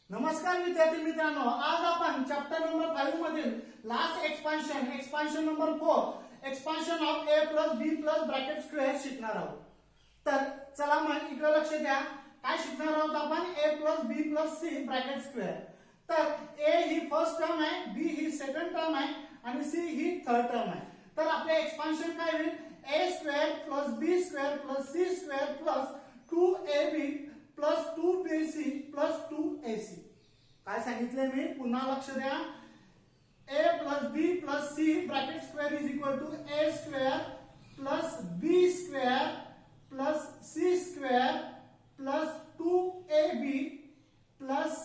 नमस्कार विद्यार्थी मित्रांनो, आज आपण चॅप्टर नंबर 5 मधील last expansion number 4 expansion of a plus b plus bracket square शिकणार आहोत। तर चला मग इकडे लक्ष द्या, काय शिकणार आहोत आपण a plus b plus c bracket square. तर a ही फर्स्ट टर्म आहे, b ही सेकंड टर्म आहे आणि c ही थर्ड टर्म आहे। तर आपले एक्सपान्शन काय होईल, a square plus b square plus c square plus 2ab plus 2bc plus 2ac। काय सांगितले मी, पुन्हा लक्ष द्या। a plus b plus c bracket square is equal to a square plus b square plus c square plus 2ab plus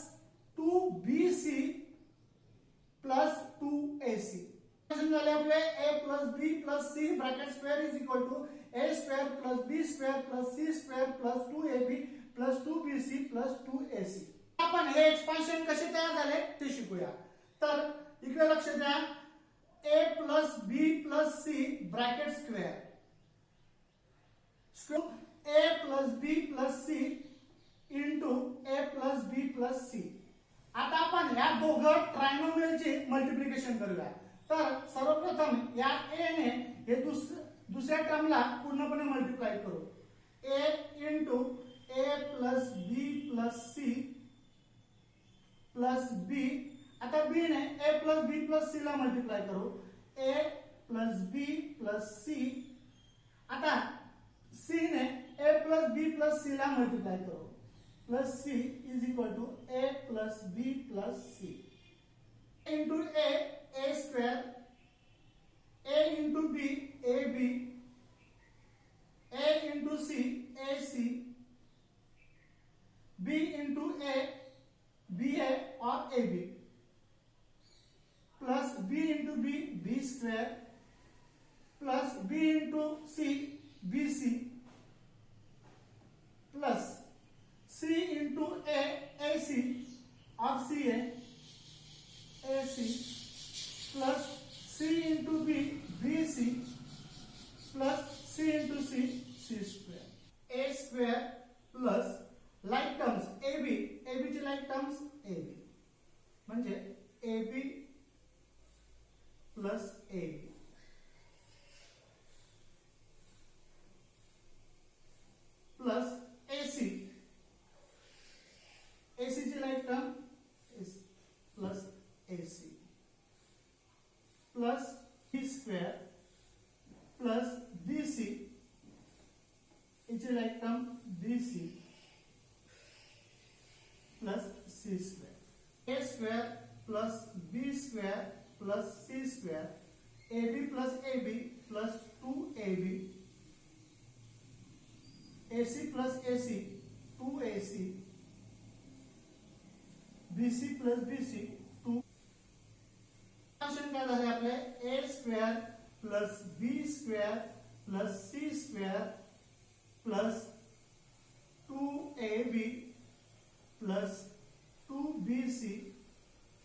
2bc plus 2ac। झाले आपले a plus b plus c bracket square is equal to a square plus b square plus c square plus 2ab plus 2bc plus 2ac। आपण हे expansion कसे तयार झाले ते शिकूया। तर इकडे लक्ष द्या, a plus b plus c bracket square a plus b plus c into a plus b plus c। आता आपण या दोघं ट्रायनोमियलचे मल्टिप्लिकेशन करूया। तर सर्वप्रथम या a ने हे दुसऱ्या टर्मला पूर्णपणे मल्टिप्लाय करू, a into a plus b plus c plus b। आता b ने a plus b plus c ला मल्टिप्लाय करू, a plus b plus c। आता c ने a plus b plus c ला मल्टिप्लाय करू, plus c is equal to a plus b plus c into a square, a into b ab, a into c ac, b into a ba और ab plus b into b b square plus b into c bc plus c into a ac और ca ac plus c into b bc plus c into c c square. a square plus like terms ab ची like terms ab म्हणजे ab plus ab plus ac ची like term plus ac plus b square plus bc ची like term bc plus c square. a square plus b square plus c square, ab plus ab plus 2ab, ac plus ac 2ac, bc plus bc 2। काय झाले आपले, a square plus b square plus c square plus 2ab plus 2bc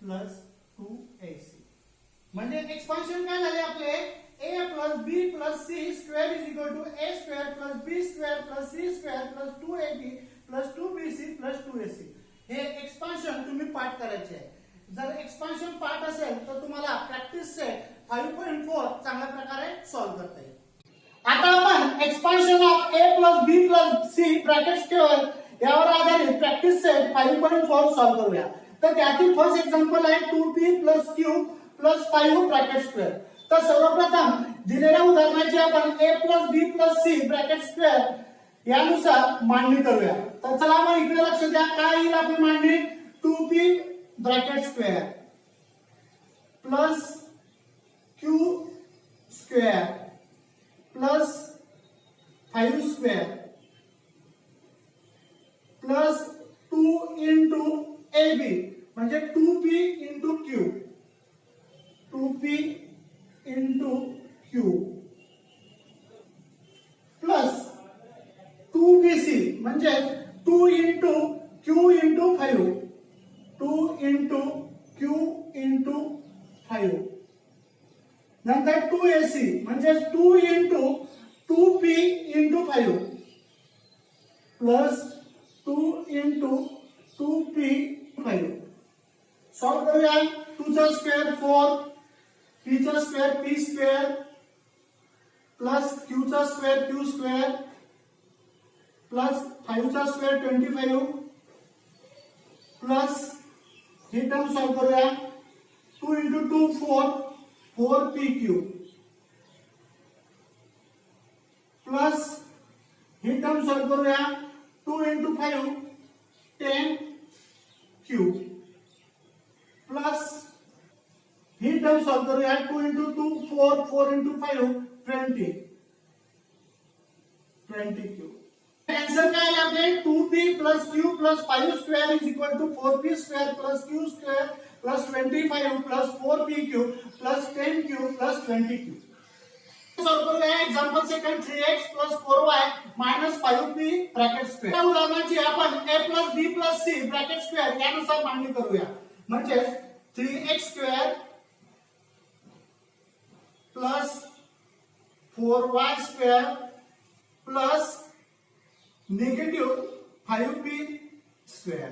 plus 2ac। म्हणजे expansion काय झाले आपले, a plus b plus c square is equal to a square plus b square plus c square plus 2ab plus 2bc plus 2ac। हे expansion तुम्ही पाठ करायचे आहे। जर एक्सपान्शन पाठ असेल तर तुम्हाला प्रॅक्टिस सेट 5.4 चांगल्या प्रकारे सॉल्व्ह करता येईल। आता आपण expansion of a plus b plus c bracket square यावर आधारित प्रॅक्टिस सेट 5.4 सॉल्व्ह करूया। तर त्यातील फर्स्ट एक्झाम्पल आहे 2p plus q plus 5 bracket square. तर सर्वप्रथम दिलेल्या उदाहरणाची आपण a plus b plus c bracket square यानुसार मांडणी करूया। तर चला मग इकडे लक्ष द्या, काय येईल आपली मांडणी, 2p bracket square plus q square plus 5 square plus 2 into ab म्हणजे 2p into q, 2p into q plus 2bc म्हणजे 2 into q into 5, 2 into q into 5 नंतर 2ac म्हणजे 2 into 2p into 5 plus 2 into 2p 5 solve करूया. 2 चा square 4, p चा square p square plus q चा square q square plus 5 चा square 25 plus ही term solve करूया. 2 into 2 4 4p cube plus ही term solve करूया. 2 into 5 10 cube plus ही term solve करूया. 2 into 2 4 4 into 5 20 cube. Answer काय आले आपले 2p plus q plus 5 square is equal to 4p square plus q square plus 25 plus 4p cube plus 10q plus 20q. Solve करूया. Example second 3x plus 4y minus 5p bracket square. या उदाहरणाची आपण a plus b plus c bracket square यानुसार मांडणी करूया. म्हणजे 3x square plus 4y square plus negative 5p square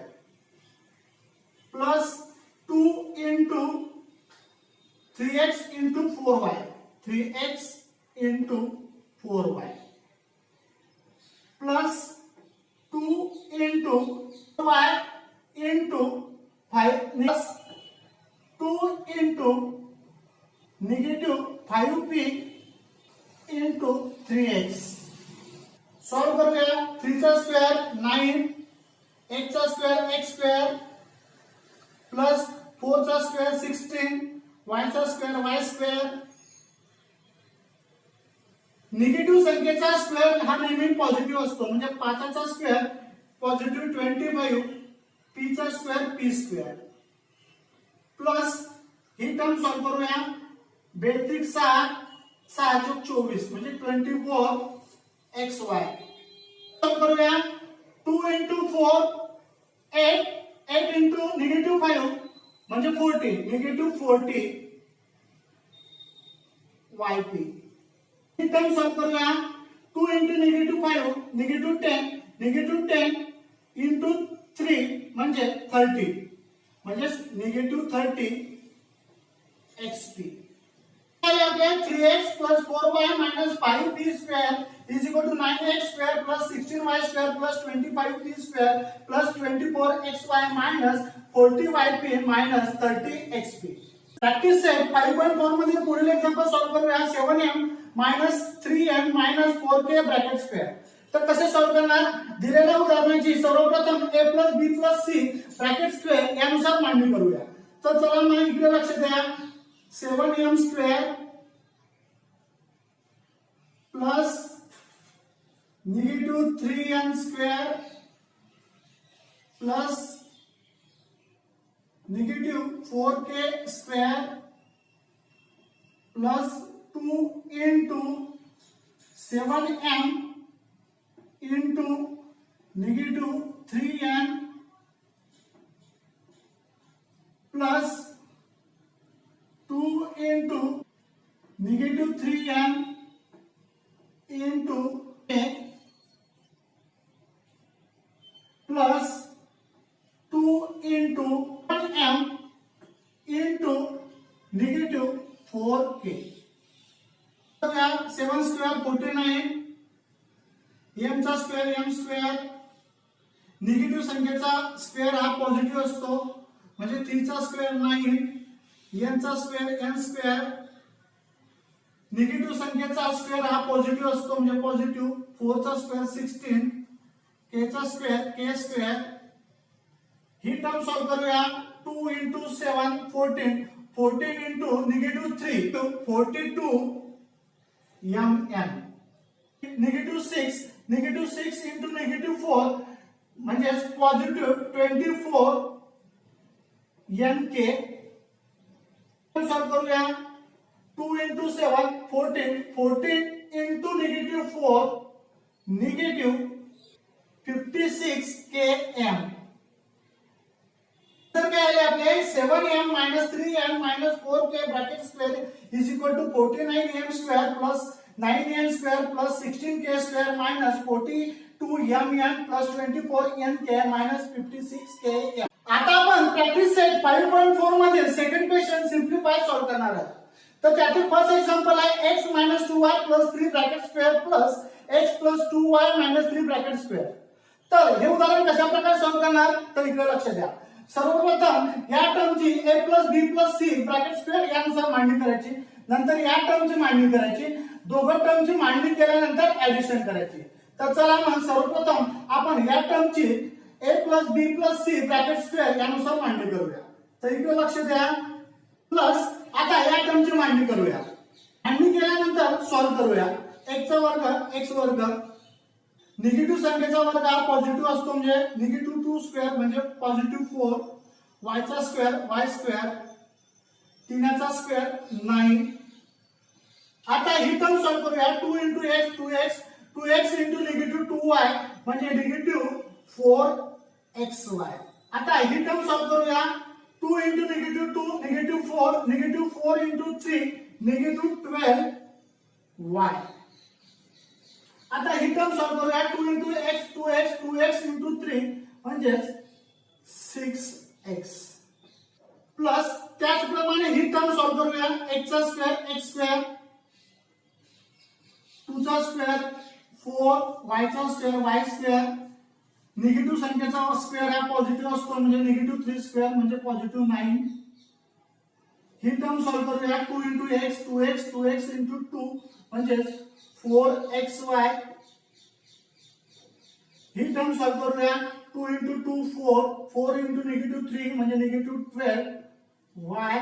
plus 2 into 3x into 4y 3x into 4y plus 2 into y into 5 plus 2 into negative 5p into 3x. Solve करूया. 3 चा square 9, x चा square x square plus 4 चा square 16, y चा square y square. Negative संख्येचा square हा नेहमी positive असतो. म्हणजे 5 चा स्क्वेअर पॉझिटिव्ह 25, p चा स्क्वेअर p स्क्वेअर प्लस ही टर्म सॉल्व करूया. 32 6 6 24 म्हणजे 24 xy. सॉल्व करूया. 2 into 4 8 8 into negative 5 म्हणजे 40 negative 40 yp. ही टर्म सॉल्व करूया. 2 into negative 5 negative 10 into 3 म्हणजे 30 म्हणजे negative 30 xp. आपले 3x plus 4y minus 5p square is equal to 9x square plus 16y square plus 25p square plus 24xy minus 40yp minus 30xp. Practice set 5.4 मध्ये पुढील example solve करूया. 7m minus 3m minus 4k bracket square. तर कसे solve करणार? दिलेल्या उदाहरणाची सर्वप्रथम a plus b plus c bracket square यानुसार मांडणी करूया. तर चला मग इकडे लक्ष द्या. 7m square plus negative 3m square plus negative 4k square plus 2 into 7m into negative 3m plus 2 into negative 3m into a plus 2 into 1m into negative 4k. 7 square 49, m चा स्क्वेअर m स्क्वेअर. निगेटिव्ह संख्येचा square हा positive असतो म्हणजे 3 चा square 9, n चा square n square. Negative संख्येचा square हा positive असतो म्हणजे पॉझिटिव्ह. 4 चा स्क्वेअर 16, k चा स्क्वेअर k स्क्वेअर. ही टर्म सॉल्व करूया. 2 into 7 14 14 into negative 3 to 42 mn. negative 6 into negative 4 म्हणजे पॉझिटिव्ह 24 nk. सॉल्व करूया. 2 into 7 14 14 into negative 4 negative 56 km. तर काय आले आपले 7m minus 3m minus 4k bracket square is equal to 49m square plus 9n square plus 16k square minus 42mn plus 24nk minus 56km. आता आपण 5.4 मध्ये second question simplify solve करणार आहे. तर त्यातील फर्स्ट एक्झाम्पल आहे x - 2y + 3 bracket square plus x + 2y - 3 bracket square. तर हे उदाहरण कशा प्रकारे सॉल्व्ह करणार तर इकडे लक्ष द्या. सर्वप्रथम या टर्मची a + b + c bracket square यानुसार मांडणी करायची. नंतर या टर्मची मांडणी करायची. दोघं टर्मची मांडणी केल्यानंतर ऍडिशन करायची. तर चला मग सर्वप्रथम आपण या टर्मची a + b + c bracket square यानुसार मांडणी करूया. तर इकडे लक्ष द्या. प्लस आता या टर्मची मांडणी करूया. मांडणी केल्यानंतर सॉल्व्ह करूया. x चा वर्ग x वर्ग, निगेटिव्ह संख्येचा वर्ग हा पॉझिटिव्ह असतो म्हणजे निगेटिव्ह 2 स्क्वेअर म्हणजे पॉझिटिव्ह 4, y चा स्क्वेअर y स्क्वेअर, 3 चा स्क्वेअर 9. आता ही टर्म सॉल्व्ह करूया. 2 × x 2x 2x × negative 2y म्हणजे निगेटिव्ह 4xy. आता ही टर्म सॉल्व्ह करूया. 2 × negative 2 negative 4 negative 4 × 3 negative 12y. आता ही टर्म सॉल्व्ह करूया. 2 × x 2x 2x × 3 म्हणजे 6x. प्लस त्याचप्रमाणे ही टर्म सॉल्व्ह करूया. x चा स्क्वेअर x स्क्वेअर, 2 चा स्क्वेअर 4, y चा स्क्वेअर y स्क्वेअर, निगेटिव्ह संख्येचा स्क्वेअर हा पॉझिटिव्ह असतो म्हणजे निगेटिव्ह 3 स्क्वेअर म्हणजे पॉझिटिव्ह 9. ही टर्म सॉल्व्ह करूया. 2 × x 2x 2x × 2 म्हणजे 4xy. ही टर्म सॉल्व्ह करूया. 2 × 2 4 4 × निगेटिव्ह 3 म्हणजे निगेटिव्ह 12y.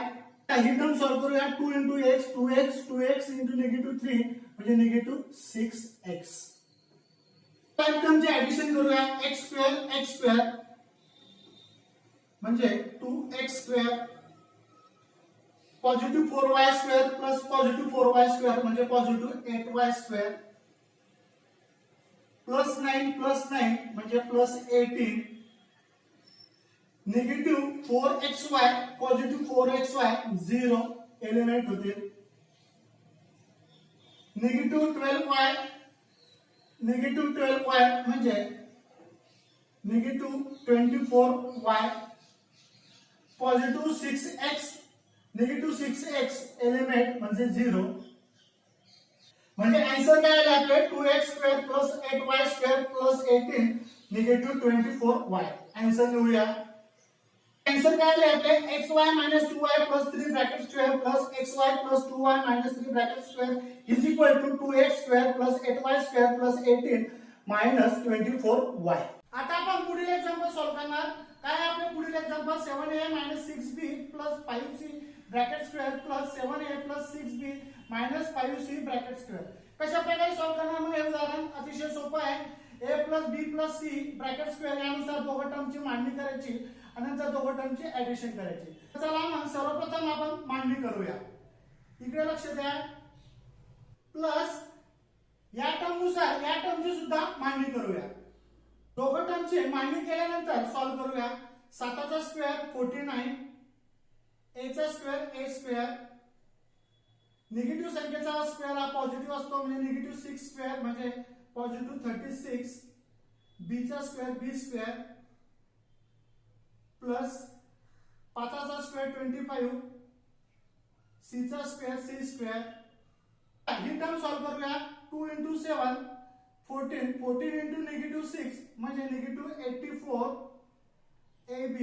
ही टर्म सॉल्व्ह करूया. 2 × x 2x 2x × निगेटिव्ह 3 म्हणजे निगेटिव्ह 6x. टाइम टर्मचे ऍडिशन करूया. x स्क्वेअर x स्क्वेअर म्हणजे 2x square, positive 4y square plus positive 4y square म्हणजे positive 8y square, plus 9 म्हणजे plus 18, negative 4xy positive 4xy 0 eliminate होतील. Negative 12y म्हणजे negative 24y, positive 6x negative 6x element म्हणजे 0. म्हणजे answer काय आले आपले 2x square plus 8y square plus 18 negative 24y. Answer लिहूया. आन्सर काय आले आपले xy - 2y + 3 bracket square plus xy + 2y - 3 bracket square is equal to 2x square plus 8y square plus 18 - 24y. आता आपण पुढील एक्झाम्पल सॉल्व्ह करणार. काय आपले पुढील example 7a - 6b + 5c bracket square plus 7a + 6b - 5c bracket square. कशा प्रकारे solve करणार मग हे उदाहरण अतिशय सोपं आहे. a + b + c bracket square यानुसार दोघं टर्मची मांडणी करायची आणि नंतर दोघं टर्मची ऍडिशन करायची. चला मग सर्वप्रथम आपण मांडणी करूया. इकडे लक्ष द्या. प्लस या टर्मनुसार या टर्मची सुद्धा मांडणी करूया. दोघं टर्मची मांडणी केल्यानंतर सॉल्व्ह करूया. 7 चा स्क्वेअर 49, a चा स्क्वेअर a स्क्वेअर, निगेटिव्ह संख्येचा स्क्वेअर हा पॉझिटिव्ह असतो म्हणजे निगेटिव्ह 6 स्क्वेअर म्हणजे पॉझिटिव्ह 36, b चा स्क्वेअर b स्क्वेअर प्लस 5 चा स्क्वेअर 25, c चा स्क्वेअर c स्क्वेअर. ही टर्म सॉल्व्ह करूया. 2 × 7 14 14 × निगेटिव्ह 6 म्हणजे निगेटिव्ह 84 ab.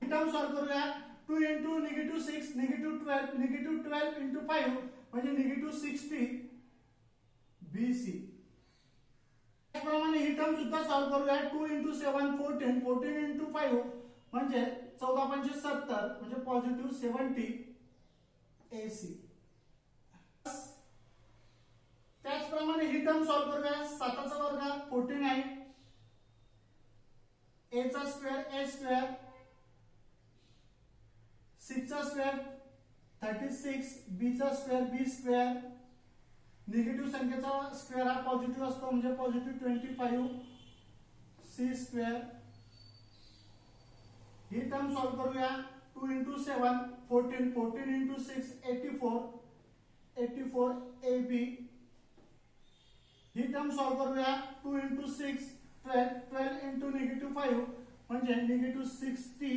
ही टर्म सॉल्व्ह करूया. 2 × निगेटिव्ह 6 निगेटिव्ह 12 निगेटिव्ह 12 × 5 म्हणजे निगेटिव्ह 60 bc. त्याचप्रमाणे ही टर्म सुद्धा सॉल्व्ह करूया. 2 × 7 14 14 × 5 म्हणजे 14 × 5 70 म्हणजे पॉझिटिव्ह 70 ac. त्याचप्रमाणे ही टर्म सॉल्व्ह करूया. 7 चा वर्ग 49, a चा स्क्वेअर a स्क्वेअर, 6 चा स्क्वेअर 36, b चा स्क्वेअर b स्क्वेअर, निगेटिव्ह संख्येचा स्क्वेअर हा पॉझिटिव्ह असतो म्हणजे पॉझिटिव्ह 25 c स्क्वेअर. ही टर्म सॉल्व्ह करूया. 2 × 7 14 14 × 6 84 84 ab. ही टर्म सॉल्व्ह करूया. 2 × 6 12 12 × निगेटिव्ह 5 म्हणजे निगेटिव्ह 60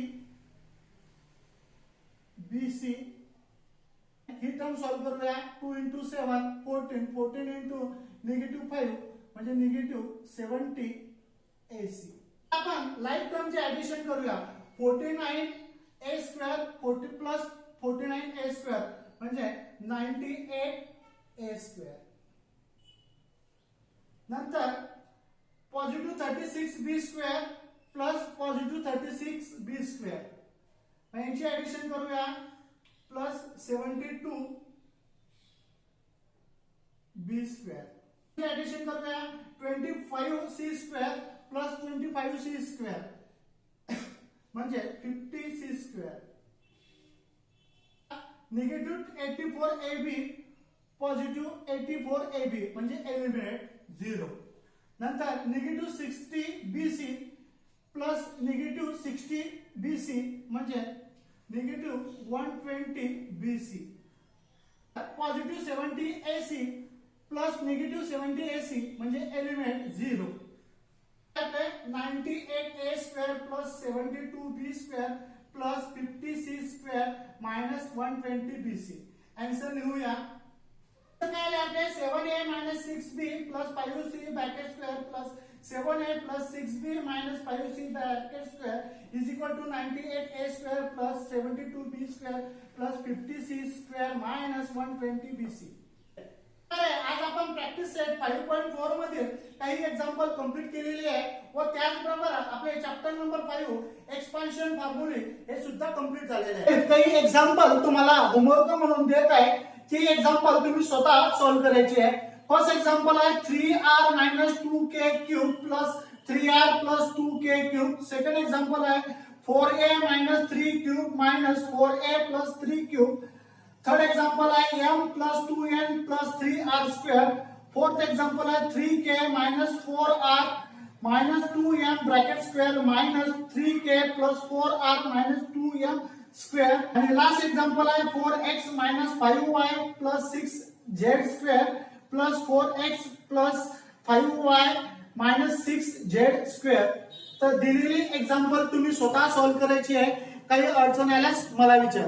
टर्म सॉल्व्ह करूया. 2 into 7 14, 14 into -5 म्हणजे -70 AC. आपण लाईक टर्मचे ऍडिशन करूया. 49a² 40 प्लस 49a² म्हणजे 98a². नंतर positive 36b² plus positive 36b², यांची ऍडिशन करूया. Plus 72b². ऍडिशन करूया. 25c² प्लस 25c² म्हणजे 50c². Negative 84ab positive 84ab म्हणजे एलिमिनेट 0. नंतर negative 60bc plus negative 60bc म्हणजे negative 120bc. Positive 70ac plus negative 70ac म्हणजे eliminate 0. 98a² plus 72b² plus 50c² minus 120bc. Answer लिहूया. काय आपले 7a minus 6b plus 5c bracket square plus 7a plus 6b minus 5c bracket square is equal to 98a² plus 72b² plus 50c² minus 120bc. आज आपण practice set 5.4 मध्ये काही example complete केलेली आहे व त्याचबरोबर आपले चॅप्टर नंबर 5 एक्सपान्शन फॉर्म्युले हे सुद्धा कंप्लीट झालेले आहे. काही एक्झाम्पल तुम्हाला होमवर्क म्हणून देत आहे. ती एक्झाम्पल तुम्ही स्वतः सॉल्व्ह करायची आहे. फर्स्ट एक्झाम्पल आहे 3r minus 2k cube plus 3r plus 2k cube. Second example आहे 4a minus 3 cube minus 4a plus 3 cube. Third example है m plus 2n plus 3r². Fourth example है 3k minus 4r minus 2m bracket square minus 3k plus 4r minus 2m². and last example है 4x minus 5y plus 6z² plus 4x plus 5y minus 6z². तर दिलेली example तुम्ही स्वतः solve करायची आहे. काही अडचण आल्यास मला विचारा.